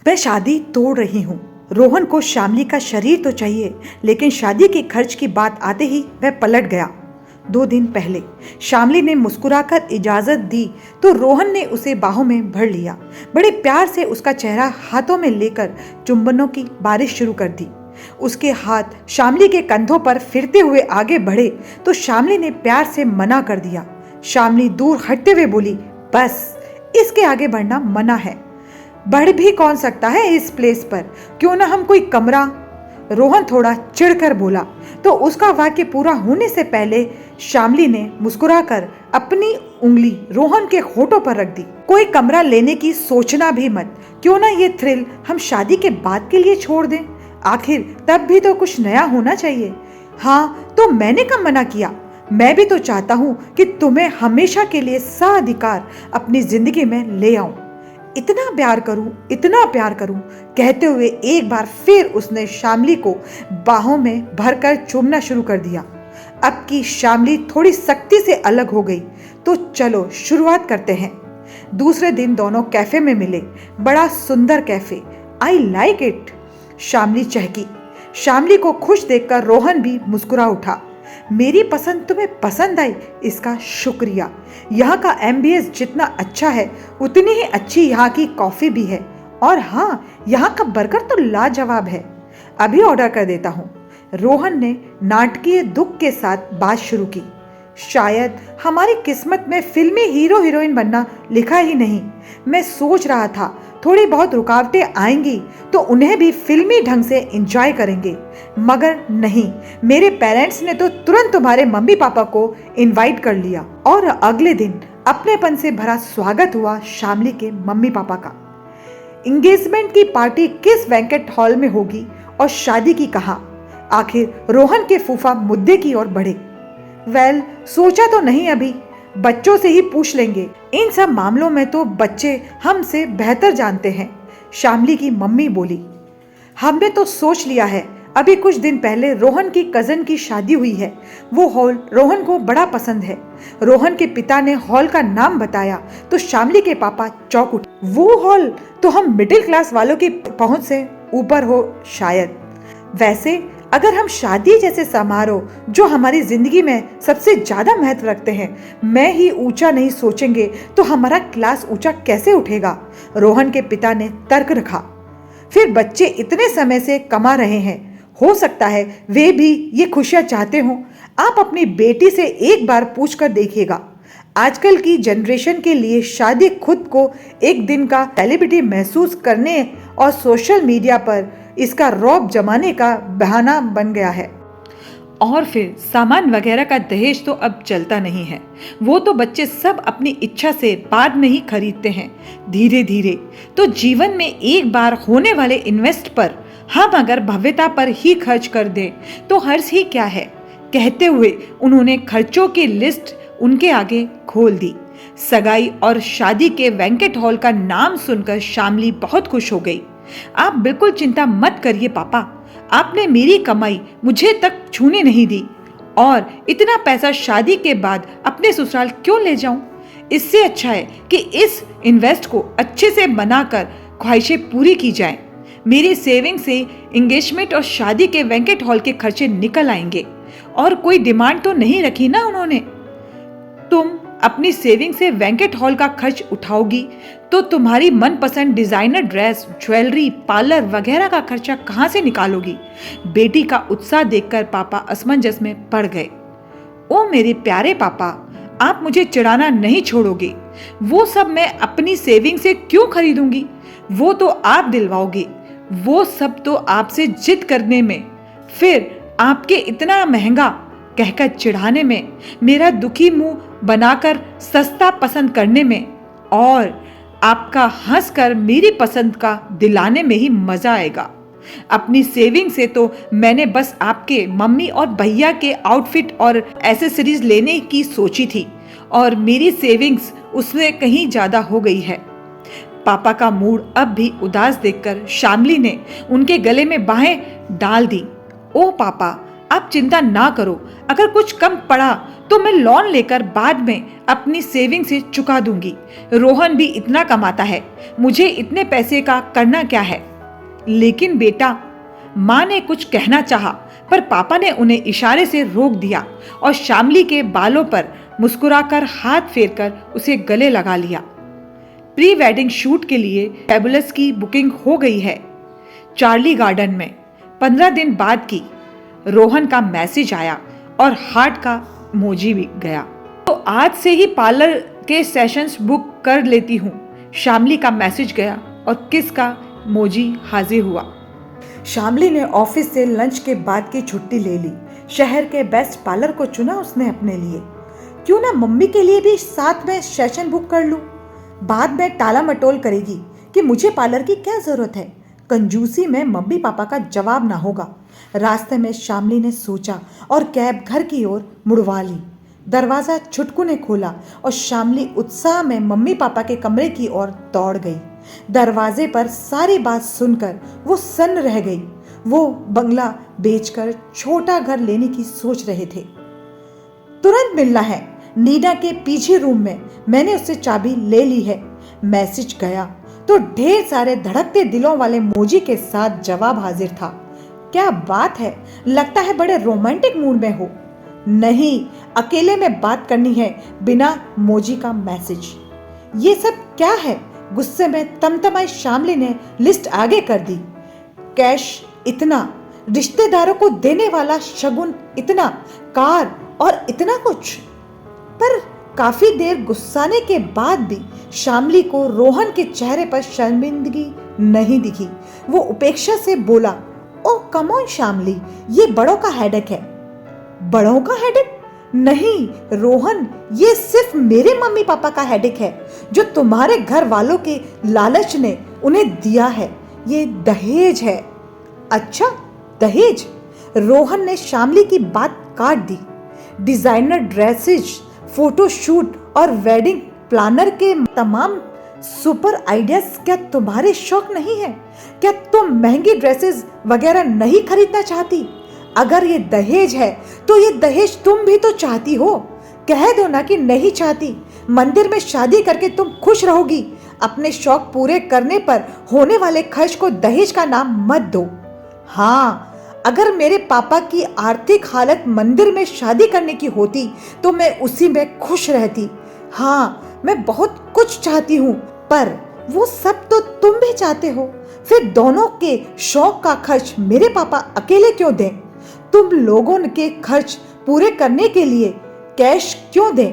मैं शादी तोड़ रही हूँ। रोहन को शामली का शरीर तो चाहिए, लेकिन शादी के खर्च की बात आते ही वह पलट गया। 2 दिन पहले शामली ने मुस्कुराकर इजाजत दी तो रोहन ने उसे बाहों में भर लिया। बड़े प्यार से उसका चेहरा हाथों में लेकर चुंबनों की बारिश शुरू कर दी। उसके हाथ शामली के कंधों पर फिरते हुए आगे बढ़े तो शामली ने प्यार से मना कर दिया। शामली दूर हटते हुए बोली, बस इसके आगे बढ़ना मना है। बढ़ भी कौन सकता है इस प्लेस पर, क्यों ना हम कोई कमरा। रोहन थोड़ा चिढ़कर बोला तो उसका वाक्य पूरा होने से पहले शामली ने मुस्कुराकर अपनी उंगली रोहन के होठों पर रख दी। कोई कमरा लेने की सोचना भी मत, क्यों ना ये थ्रिल हम शादी के बाद के लिए छोड़ दें। आखिर तब भी तो कुछ नया होना चाहिए। हाँ, तो मैंने कब मना किया। मैं भी तो चाहता हूँ कि तुम्हें हमेशा के लिए साधिकार अपनी जिंदगी में ले आऊं। इतना प्यार करूं, इतना प्यार करूं, कहते हुए एक बार फिर उसने शामली को बाहों में भरकर चूमना शुरू कर दिया। अब की शामली थोड़ी सख्ती से अलग हो गई। तो चलो शुरुआत करते हैं। दूसरे दिन दोनों कैफे में मिले। बड़ा सुंदर cafe, I like it, Shamli चहकी। शामली को खुश देखकर रोहन भी मुस्कुरा उठा। मेरी पसंद तुम्हें पसंद आई, इसका शुक्रिया। यहाँ का एम्बियंस जितना अच्छा है उतनी ही अच्छी यहाँ की कॉफी भी है। और हाँ, यहाँ का बर्गर तो लाजवाब है। अभी ऑर्डर कर देता हूँ। रोहन ने नाटकीय दुख के साथ बात शुरू की। शायद हमारी किस्मत में फिल्मी हीरो हीरोइन बनना लिखा ही नहीं। मैं सोच रहा था थोड़ी बहुत रुकावटें आएंगी तो उन्हें भी फिल्मी ढंग से एंजॉय करेंगे, मगर नहीं। मेरे पेरेंट्स ने तो तुरंत तुम्हारे मम्मी पापा को इनवाइट कर लिया और अगले दिन अपनेपन से भरा स्वागत हुआ शामली के मम्मी पापा का। एंगेजमेंट की पार्टी किस बैंकेट हॉल में होगी और शादी की कहाँ। आखिर रोहन के फूफा मुद्दे की ओर बढ़े। वेल, सोचा तो नहीं अभी, बच्चों से ही पूछ लेंगे। इन सब मामलों में तो बच्चे हमसे बेहतर जानते हैं, शामली की मम्मी बोली। हमने तो सोच लिया है। अभी कुछ दिन पहले रोहन की कजन की शादी हुई है। वो हॉल रोहन को बड़ा पसंद है। रोहन के पिता ने हॉल का नाम बताया तो शामली के पापा चौंक उठे। वो हॉल तो हम मिडिल क्लास वालों की पहुंच से ऊपर हो शायद। वैसे अगर हम शादी जैसे समारोह जो हमारी जिंदगी में सबसे ज्यादा महत्व रखते हैं मैं ही ऊंचा नहीं सोचेंगे तो हमारा क्लास ऊंचा कैसे उठेगा, रोहन के पिता ने तर्क रखा। फिर बच्चे इतने समय से कमा रहे हैं, हो सकता है वे भी ये खुशियां चाहते हों। आप अपनी बेटी से एक बार पूछ कर देखिएगा। आजकल की जनरेशन के लिए शादी खुद को एक दिन का सेलिब्रिटी महसूस करने और सोशल मीडिया पर इसका रौब जमाने का बहाना बन गया है। और फिर सामान वगैरह का दहेज तो अब चलता नहीं है। वो तो बच्चे सब अपनी इच्छा से बाद में ही खरीदते हैं, धीरे धीरे। तो जीवन में एक बार होने वाले इन्वेस्ट पर हम अगर भव्यता पर ही खर्च कर दें तो हर्ज ही क्या है। कहते हुए उन्होंने खर्चों की लिस्ट उनके आगे खोल दी। सगाई और शादी के बैंकेट हॉल का नाम सुनकर शामली बहुत खुश हो गई। आप बिल्कुल चिंता मत करिए पापा, आपने मेरी कमाई मुझे तक छूने नहीं दी। और इतना पैसा शादी के बाद अपने ससुराल क्यों ले जाऊं। इससे अच्छा है कि इस इन्वेस्ट को अच्छे से बनाकर ख्वाहिशें पूरी की जाएं। मेरी सेविंग से एंगेजमेंट और शादी के बैंकेट हॉल के खर्चे निकल आएंगे। और कोई डिमांड तो नहीं रखी ना उन्होंने। तुम अपनी सेविंग से बैंकेट हॉल का खर्च उठाओगी तो तुम्हारी मनपसंद डिजाइनर ड्रेस, ज्वेलरी, पार्लर वगैरह का खर्चा कहां से निकालोगी। बेटी का उत्साह देखकर पापा असमंजस में पड़ गए। ओ मेरे प्यारे पापा, आप मुझे चिढ़ाना नहीं छोड़ोगे। वो सब मैं अपनी सेविंग से क्यों खरीदूंगी, वो तो आप दिलवाओगे। वो सब तो आपसे जिद करने में, फिर आपके इतना महंगा कहकर चिढ़ाने में, मेरा दुखी मुंह बनाकर सस्ता पसंद करने में, और आपका हंसकर मेरी पसंद का दिलाने में ही मजा आएगा। अपनी सेविंग से तो मैंने बस आपके मम्मी और भैया के आउटफिट और एसेसरीज लेने की सोची थी, और मेरी सेविंग्स उससे कहीं ज्यादा हो गई है। पापा का मूड अब भी उदास देखकर शामली ने उनके गले में बाहें डाल दी। ओ पापा, आप चिंता ना करो, अगर कुछ कम पड़ा तो मैं लोन लेकर बाद में अपनी सेविंग से चुका दूंगी। रोहन भी इतना कमाता है, मुझे इतने पैसे का करना क्या है। लेकिन बेटा, माँ ने कुछ कहना चाहा, पर पापा ने उन्हें इशारे से रोक दिया और शामली के बालों पर मुस्कुराकर हाथ फेरकर उसे गले लगा लिया। प्री वेडिंग शूट के लिए फैबुलस की बुकिंग हो गई है, चार्ली गार्डन में। 15 दिन बाद की रोहन का मैसेज आया और हार्ट का इमोजी भी गया। तो आज से ही पार्लर के सेशंस बुक कर लेती हूँ, शामली का मैसेज गया और किस का इमोजी हाजिर हुआ। शामली ने ऑफिस से लंच के बाद की छुट्टी ले ली। शहर के बेस्ट पार्लर को चुना उसने अपने लिए। क्यों ना मम्मी के लिए भी साथ में सेशन बुक कर लूं। बाद में टाला मटोल करेगी कि मुझे पार्लर की क्या जरूरत है। कंजूसी में मम्मी पापा का जवाब ना होगा। रास्ते में शामली ने सोचा और कैब घर की ओर मुड़वा ली। दरवाज़ा छुटकू ने खोला और शामली उत्साह में मम्मी पापा के कमरे की ओर दौड़ गई। दरवाजे पर सारी बात सुनकर वो सन्न रह गई। वो बंगला बेचकर छोटा घर लेने की सोच रहे थे। तुरंत मिलना है, नीना के पीछे रूम में, मैंने उससे चाबी ले ली है। मैसेज गया तो ढेर सारे धड़कते दिलों वाले मोजी के साथ जवाब हाजिर था। क्या बात है, लगता है बड़े रोमांटिक मूड में हो। नहीं, अकेले में बात करनी है, बिना मोजी का मैसेज। ये सब क्या है? गुस्से में तमतमाई शामली ने लिस्ट आगे कर दी। कैश इतना, रिश्तेदारों को देने वाला शगुन इतना, कार और इतना कुछ। पर काफी देर गुस्साने के बाद भी शामली को रोहन के चेहरे पर शर्मिंदगी नहीं दिखी। वो उपेक्षा से बोला, ओ कम ऑन शामली, ये बड़ों का हेडेक है। बड़ों का हेडेक? नहीं रोहन, ये सिर्फ मेरे मम्मी पापा का हेडेक है, जो तुम्हारे घर वालों के लालच ने उन्हें दिया है। ये दहेज है। अच्छा, दहेज? रोहन ने शामली की बात काट दी। डिजाइनर ड्रेसेस, फोटोशूट और वेडिंग प्लानर के तमाम सुपर आइडियाज क्या तुम्हारे शौक नहीं है? क्या तुम महंगी ड्रेसेस वगैरह नहीं खरीदना चाहती? अगर ये दहेज है तो ये दहेज तुम भी तो चाहती हो। कह दो ना कि नहीं चाहती। मंदिर में शादी करके तुम खुश रहोगी। अपने शौक पूरे करने पर होने वाले खर्च को दहेज का नाम मत दो। हाँ, अगर मेरे पापा की आर्थिक हालत मंदिर में शादी करने की होती तो मैं उसी में खुश रहती। हाँ, मैं बहुत कुछ चाहती हूँ, पर वो सब तो तुम भी चाहते हो। फिर दोनों के शौक का खर्च मेरे पापा अकेले क्यों दें? तुम लोगों के खर्च पूरे करने के लिए कैश क्यों दें?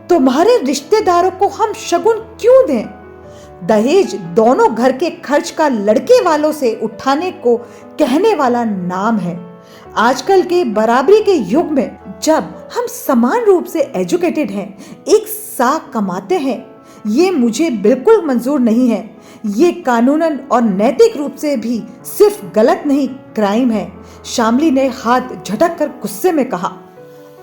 तुम्हारे रिश्तेदारों को हम शगुन क्यों दें? दहेज दोनों घर के खर्च का लड़के वालों से उठाने को कहने वाला नाम है। आजकल के बराबरी के युग में, जब हम समान रूप से एजुकेटेड हैं, एक साथ कमाते हैं, ये मुझे बिल्कुल मंजूर नहीं है। ये कानूनन और नैतिक रूप से भी सिर्फ गलत नहीं, क्राइम है। शामली ने हाथ झटक कर गुस्से में कहा।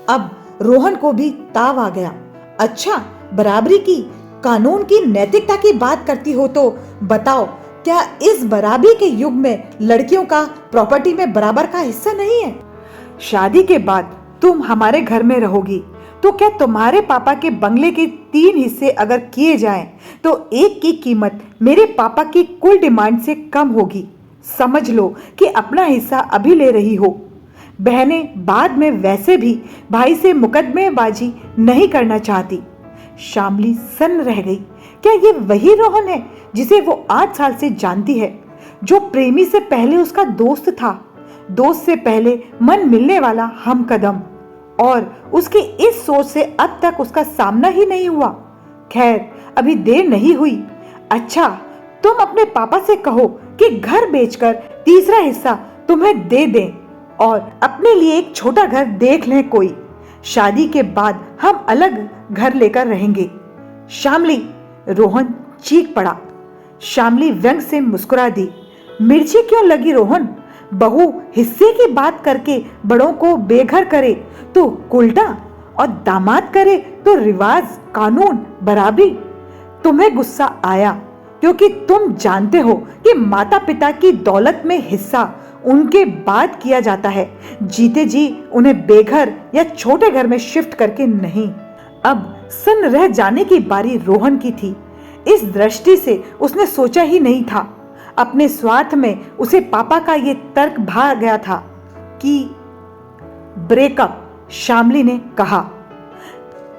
अब रोहन को भी ताव आ गया। अच्छा, बराबरी की, कानून की, नैतिकता की बात करती हो तो बताओ, क्या इस बराबरी के युग में लड़कियों का प्रॉपर्टी में बराबर का हिस्सा नहीं है? शादी के बाद तुम हमारे घर में रहोगी तो क्या तुम्हारे पापा के बंगले के 3 हिस्से अगर किए जाएं तो एक की कीमत मेरे पापा की कुल डिमांड से कम होगी। समझ लो कि अपना हिस्सा अभी ले रही हो। बहनें बाद में वैसे भी भाई से मुकदमेबाजी नहीं करना चाहती। शामली सन्न रह गई। क्या ये वही रोहन है जिसे वो 8 साल से जानती है, जो प्रेमी से पहले उसका दोस्त था, दोस्त से पहले मन मिलने वाला हमकदम, और उसकी इस सोच से अब तक उसका सामना ही नहीं हुआ। खैर, अभी देर नहीं हुई। अच्छा, तुम अपने पापा से कहो कि घर बेचकर तीसरा हिस्सा तुम्हें दे दें और अपने लिए एक छोटा घर देख लें कोई। शादी के बाद हम अलग घर लेकर रहेंगे। शामली, रोहन चीख पड़ा। शामली व्यंग से मुस्कुरा दी। मिर्ची क्यों लगी रोहन? बहू हिस्से की बात करके बड़ों को बेघर करे तो उल्टा, और दामाद करे तो रिवाज, कानून, बराबरी। तुम्हें गुस्सा आया क्योंकि तुम जानते हो कि माता पिता की दौलत में हिस्सा उनके बाद किया जाता है, जीते जी उन्हें बेघर या छोटे घर में शिफ्ट करके नहीं। अब सन्न रह जाने की बारी रोहन की थी। इस दृष्टि से उसने सोचा ही नहीं था। अपने स्वार्थ में उसे पापा का ये तर्क भा गया था कि ब्रेकअप। शामली ने कहा।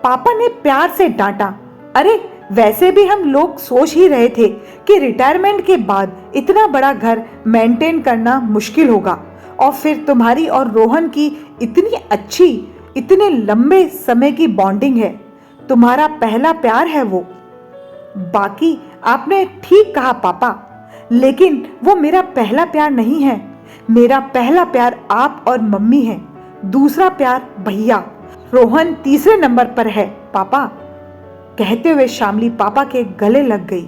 पापा ने प्यार से डांटा, अरे वैसे भी हम लोग सोच ही रहे थे कि रिटायरमेंट के बाद इतना बड़ा घर मेंटेन करना मुश्किल होगा, और फिर तुम्हारी और रोहन की इतनी अच्छी, इतने लंबे समय की बॉन्डिंग है। तुम्हारा पहला प्यार है वो। बाकी आपने ठीक कहा पापा, लेकिन वो मेरा पहला प्यार नहीं है। मेरा पहला प्यार आप और मम्मी है, दूसरा प्यार भैया। रोहन तीसरे नंबर पर है पापा। कहते हुए शामली पापा के गले लग गई।